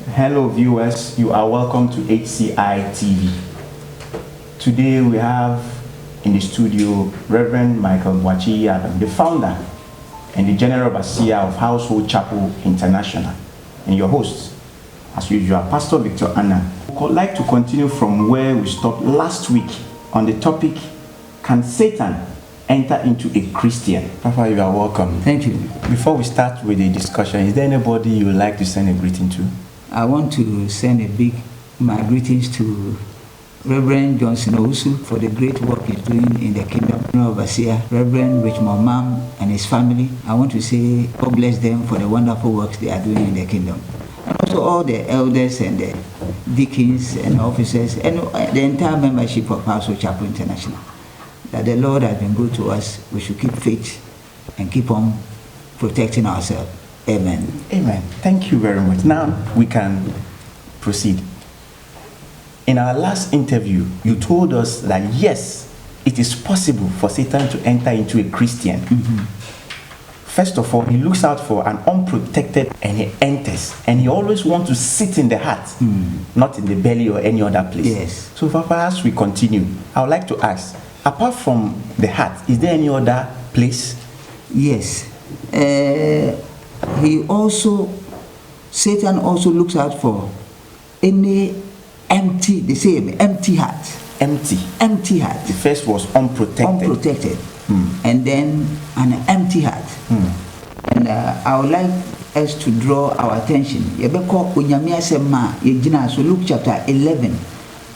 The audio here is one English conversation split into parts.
Hello viewers, you are welcome to HCI TV. Today we have in the studio Reverend Michael Boakye Adam, the founder and the General Overseer of Household Chapel International, and your host, as usual, Pastor Victor Anna. I'd like to continue from where we stopped last week on the topic, can Satan enter into a Christian? Papa, you are welcome. Thank you. Before we start with the discussion, is there anybody you would like to send a greeting to? I want to send my greetings to Reverend Johnson Owusu for the great work he's doing in the kingdom. Overseer Reverend Richmond Mam and his family. I want to say God bless them for the wonderful works they are doing in the kingdom. And also all the elders and the deacons and officers and the entire membership of Household Chapel International. That the Lord has been good to us. We should keep faith and keep on protecting ourselves. Amen. Amen. Thank you very much. Now we can proceed. In our last interview, you told us that yes, it is possible for Satan to enter into a Christian. Mm-hmm. First of all, he looks out for an unprotected and he enters. And he always wants to sit in the heart, not in the belly or any other place. Yes. So Papa, as we continue, I would like to ask, apart from the heart, is there any other place? Yes. Satan also looks out for any empty, the same, empty heart. Empty heart. The first was unprotected. And then an empty heart. And I would like us to draw our attention. So Luke chapter 11,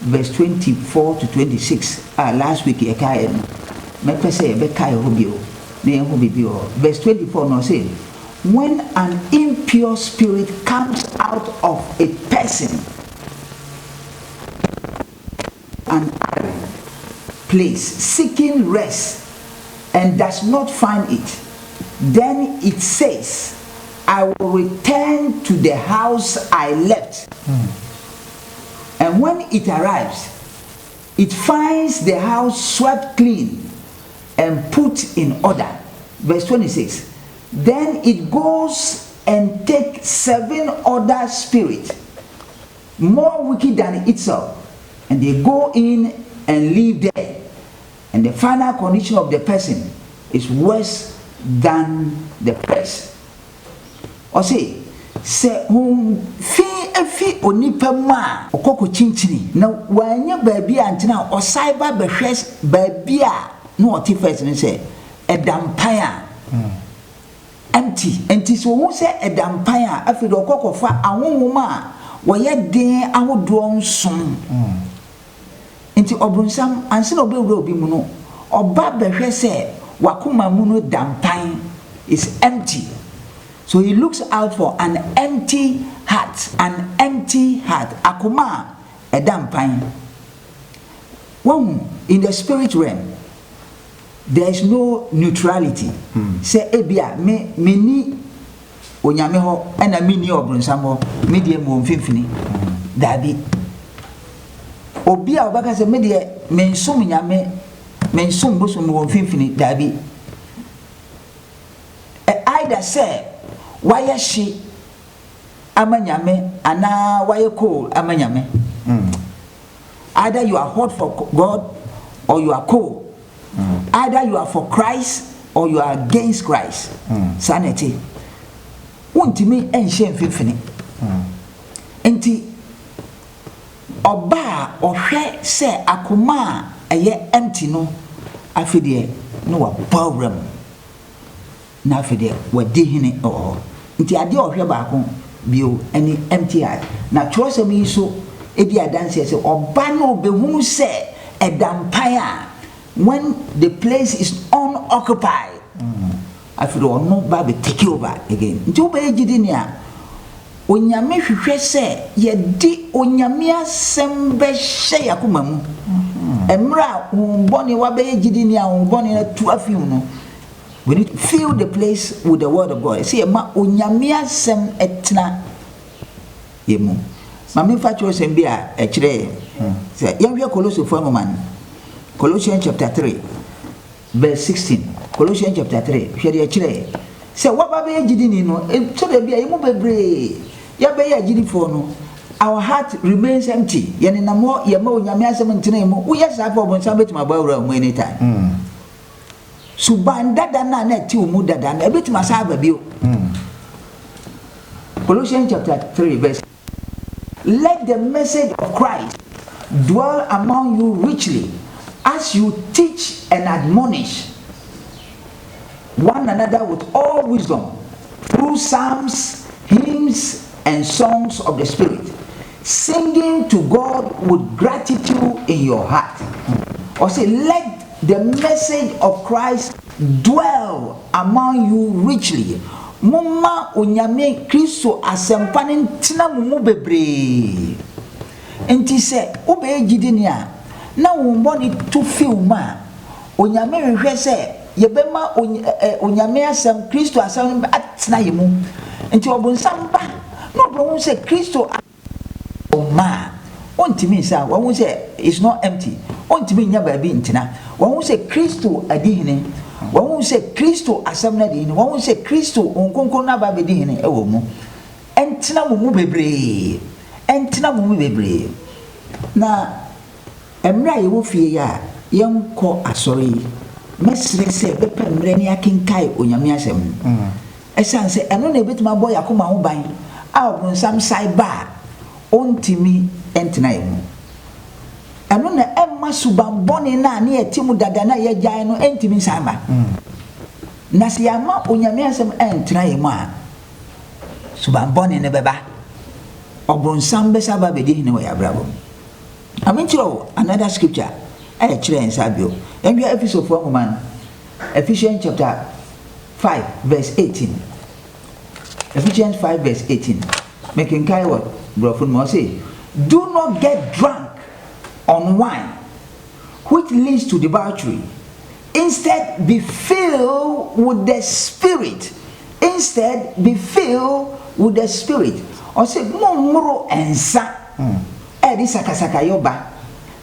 verse 24 to 26. Last week, verse 24 now says, when an impure spirit comes out of a person, an iron place, seeking rest, and does not find it, then it says, I will return to the house I left. And when it arrives, it finds the house swept clean and put in order. Verse 26. Then it goes and takes 7 other spirits, more wicked than itself, and they go in and live there. And the final condition of the person is worse than the first. Or say fi onipa ma okoko chinchini na wanya baby antina o cyber behwes baby a no oti first ni say edampaya empty so who say edampaya afi do okoko fa awonwoma a woye den ahodo nson enti obunsam anse na obewura obi mu no oba behwe say wakoma mu no dampan is empty. So he looks out for an empty heart. Akuma edampan. When in the spirit realm, there is no neutrality. Say ebia me ni onyame ho ena me ni obrunsam ho me de mo mfimfini. Dabi. Obi a obaka say me de mensom nyame mensom boso mo mfimfini dabi. Either say why she amanyame ana why cold amanyame. Either you are hot for God or you are cold. Either you are for Christ or you are against Christ. Sanity. Untimi enhye mfimfini. Enti oba ohwe se akoma eye empty no afide no wa problem na afide wa dihine nti ade ohwe baako bio any empty heart na twosem yi so edi adanse se oba no behunu se edampaya when the place is unoccupied afide no ba be take over again nti oba ejidi ni a onyame hwehwe se ye di onyame asem be hye yakoma mu emra umboni wa be ejidi ni a umboni na tu afim no. We need to fill the place with the word of God. See, ma onyamia sem etna yemu. Ma me fa cho sem bia e kire. Say, yahwe Colossians for man. Colossians chapter 3 verse 16. Colossians chapter 3. Hwede e kire. Say, what ba be gidi ni no, so de bia yemu bebre. ya be ya gidi for no our heart remains empty yene namo ye ma onyame asem ntene mu wo yes afa obonsan betima ba wura mu anytime suban dada na ti mu dada na betima sa ba bio Colossians chapter 3 verse let the message of Christ dwell among you richly as you teach and admonish one another with all wisdom through psalms, hymns, and songs of the Spirit, singing to God with gratitude in your heart. Or say, let the message of Christ dwell among you richly. Mumma onyame Kristo asempane ntina mumu bebre. Enti se obe gidi ni a na womboni to feel ma onyame hwehwe se yebema onyame asem Kristo asem atena yemu. Enti obonsam ba no bro say Kristo ma ontimi sa won say it's not empty. Ontimi nya ba bi ntina. Won say Kristo adihene. Won say Kristo asem na de ni. Won say Kristo onkonkon na ba be dihene e wo mu. Entina mu bebre. Entina mu bebre. Na emra ye wo fie ya yenko asori. Mesre se bepe mre ni akinkai onyame asem. Esan se eno na ebetima boy akoma ho ban. A obonsam sai ba ontimi entina yemu. Eno na emma subamboni na ne etimu dada na ye gyae no entimi sai ba. Na se ama onyame asem entina yemu a subamboni ne beba. Obonsam be saba be di ne wo ya brabo. Aminchiro another scripture I chere nsabio. Enwa episode 4 woman Ephesians chapter 5 verse 18. Ephesians 5 verse 18. Making kai what brofun mo say, do not get drunk on wine which leads to debauchery. Instead be filled with the Spirit. Instead be filled with the Spirit. Or say mumro ensa. Edi sakasaka yoba.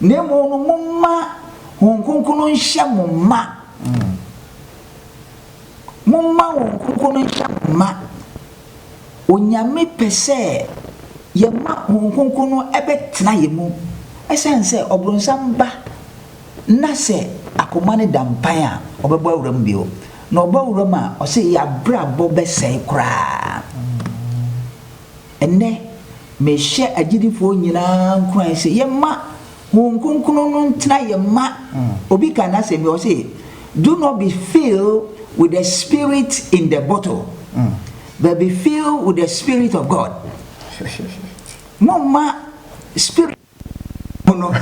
Nemo no mumma honkunkuno nhya mumma. Mumma honkunkuno nhya mumma. Onyame pese yema honkunkuno ebetena yemu. Esense obronsam ba na se akoma ne dampan a obeba awuram bio. Na oba awuram a o se ya brabo besai kra. Enne me hye agidifo nyina nkran se yema honkunkuno no ntena yema obi kana se me o se do not be filled with the spirit in the bottle but be filled with the Spirit of God. Mama spirit no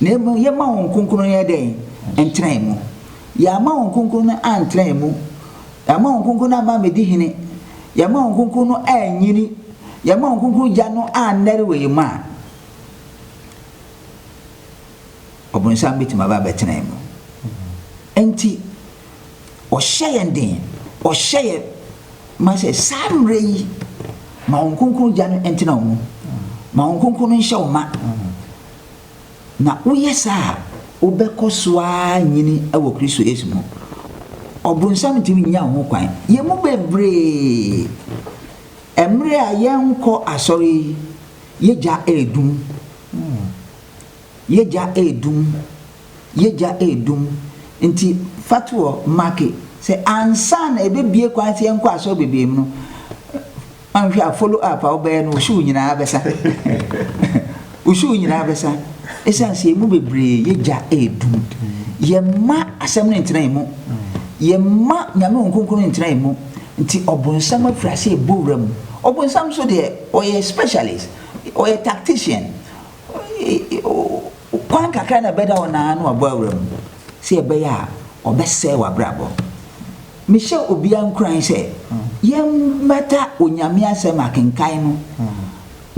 nemo yema honkunkuno ye den entena mu ya ma honkunkuno antena mu ya ma honkunkuno ama medihine yama honkunkuno anyini yama honkunkuno jano anere we ma obonsam bitima ba betena mu enti o sheyenden o sheye ma se samre yi ma honkunkuno jano entina mu ma honkunkuno nhye ma na uyesa obekosoa nyini ewo Kristo Yesu mu obonsam timi nya ho kwan yemu bebre emre a yenko asori yeja edum yeja edum nti fatuo market se ansa na ebebie kwan se yenko asori bebiem no anhwe a follow up a obe no ushu nyina abesa ushu nyina abesa esanse emu bebre yeja edum yema asem ne ntena emu yema nyame honkunkuno ntena emu nti obonsam afrase eboram obonsam so de oye specialist oye tactician kwan kakra na beda ona na aboawram se ebeya obese wabrabo mishe obia nkran se yemmata onyame asem akenkan no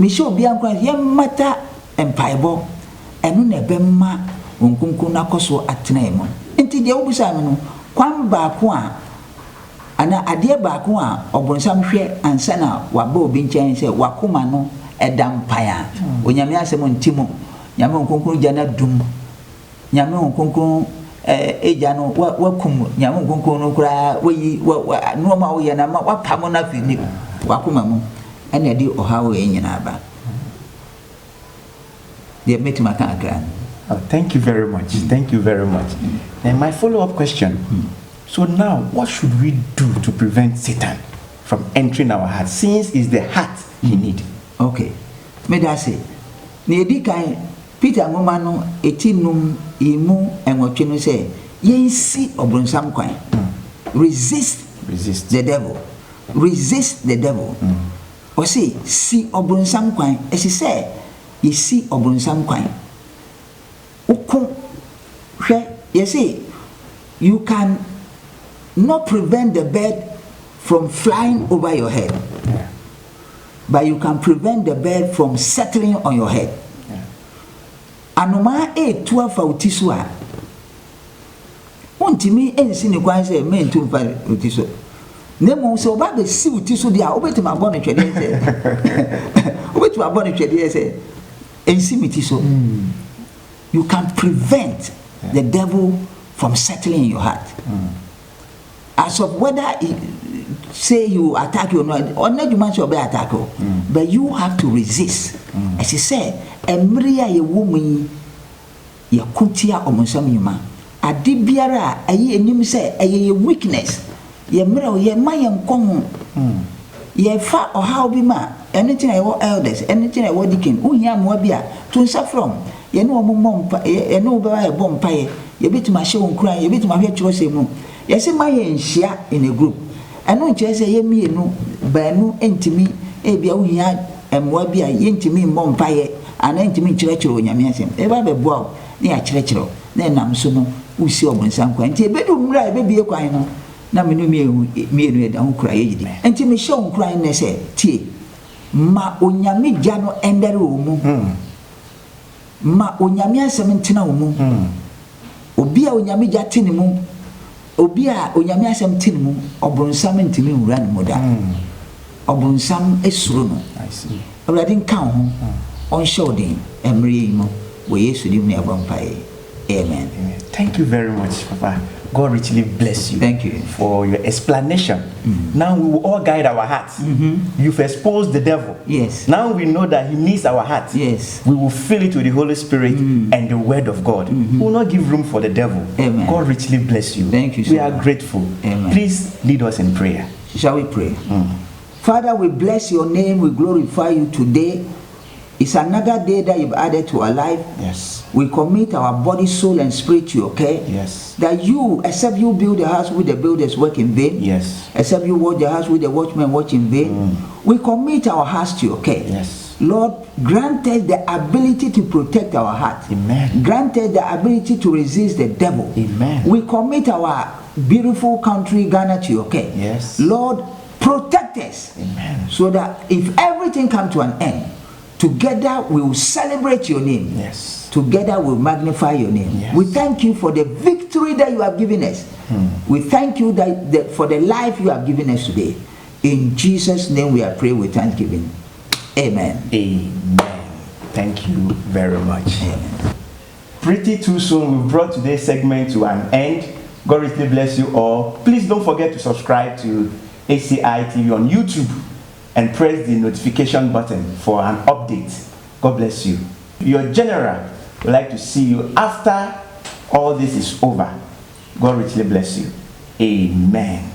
mishe obia nkran yemmata empaibo enu na ebemma honkunkuno akoso atena emu nti de obusa me no kwan baako a ana ade baako a obonsam hwe ansa na waba obi nchen se wakoma no edampaya onyame asem ntimo nyame honkunkuno jana dum nyame honkunkuno eja no wakum nyamu nkonko no kura wayi no ma wo ye na ma wapam na fi ni wakoma mu ene de ohawo ye nyina ba de metima kan akra. Thank you very much. Thank you very much. And my follow-up question. So now, what should we do to prevent Satan from entering our heart, since it's the heart he need? Okay. Me da say, ne di kan Peter ngoma no etinum imu enwotwe no say, yensi obronsam kwan. Resist the devil. Resist the devil. O say, si obronsam kwan, esi say, yesi obronsam kwan. Uku hwe, you see, you can not prevent the bird from flying over your head. Yeah. But you can prevent the bird from settling on your head. Anoma e tua fa utiso a ontimi ensi ne kwan se me ntum fa utiso nemo so ba be si utiso dia obetima bɔ ne twede se obetima bɔ ne twede se ensi mitiso. You can prevent the devil from settling in your heart. As of whether say you attack you or not, you might be attack you, but you have to resist. As he said, emria ye woman ye kutia omonsam yuma. Ade biara ayi enim say ayi weakness. Ye mra ye mayen kon ye fa ohaw bi ma anything I want elders, anything I want deacon, unya mo bia to from ye no omompa ye no be wa bompa ye betima hye won kran ye betima hwe kyerɛ sɛ mu ye se maye nhia in a group ɛno nkyerɛ sɛ ye mienu baanu entimi bia uhia emwa bia ye ntimi mbompa ye ana ntimi kyerɛ onyame asɛm e ba beboa ne ya kyerɛ na nam so no usi obonsan kwan nti ebedu mra ebebie kwan no na menu mienu eda ho kura ye gidi nti me hye won kran ne sɛ tie ma onyame gya no endere wo mu ma onyame asɛm ntena wo mu obi a onyame gya tene mu obi a onyame asɛm tene mu obronsam ntimi wura ne moda obronsam esuro no I see awurade nka ho on showden emre mu wo yesu dim ne abampai. Amen. Thank you very much, Papa. God richly bless you. Thank you for your explanation. Now we will all guide our hearts. You've exposed the devil. Yes. Now we know that he needs our hearts. Yes. We will fill it with the Holy Spirit and the Word of God. We will not give room for the devil. Amen. God richly bless you. Thank you so We are grateful. Amen. Please lead us in prayer. Shall we pray? Father, we bless your name. We glorify you today. It's another day that you've added to our life. Yes. We commit our body, soul, and spirit to you, okay? Yes. That you, except you build a house with the builders work in vain. Yes. Except you watch the house with the watchmen watch in vain. We commit our hearts to you, okay? Yes. Lord, grant us the ability to protect our heart. Amen. Grant us the ability to resist the devil. Amen. We commit our beautiful country, Ghana, to you, okay? Yes. Lord, protect us. Amen. So that if everything comes to an end, together we will celebrate your name. Yes. Together we will magnify your name. Yes. We thank you for the victory that you have given us. We thank you for the life you have given us today. In Jesus' name we are praying with thanksgiving. Amen. Amen. Thank you very much. Amen. Pretty too soon, we've brought today's segment to an end. God richly bless you all. Please don't forget to subscribe to HCI TV on YouTube and press the notification button for an update. God bless you. Your general would like to see you after all this is over. God richly bless you. Amen.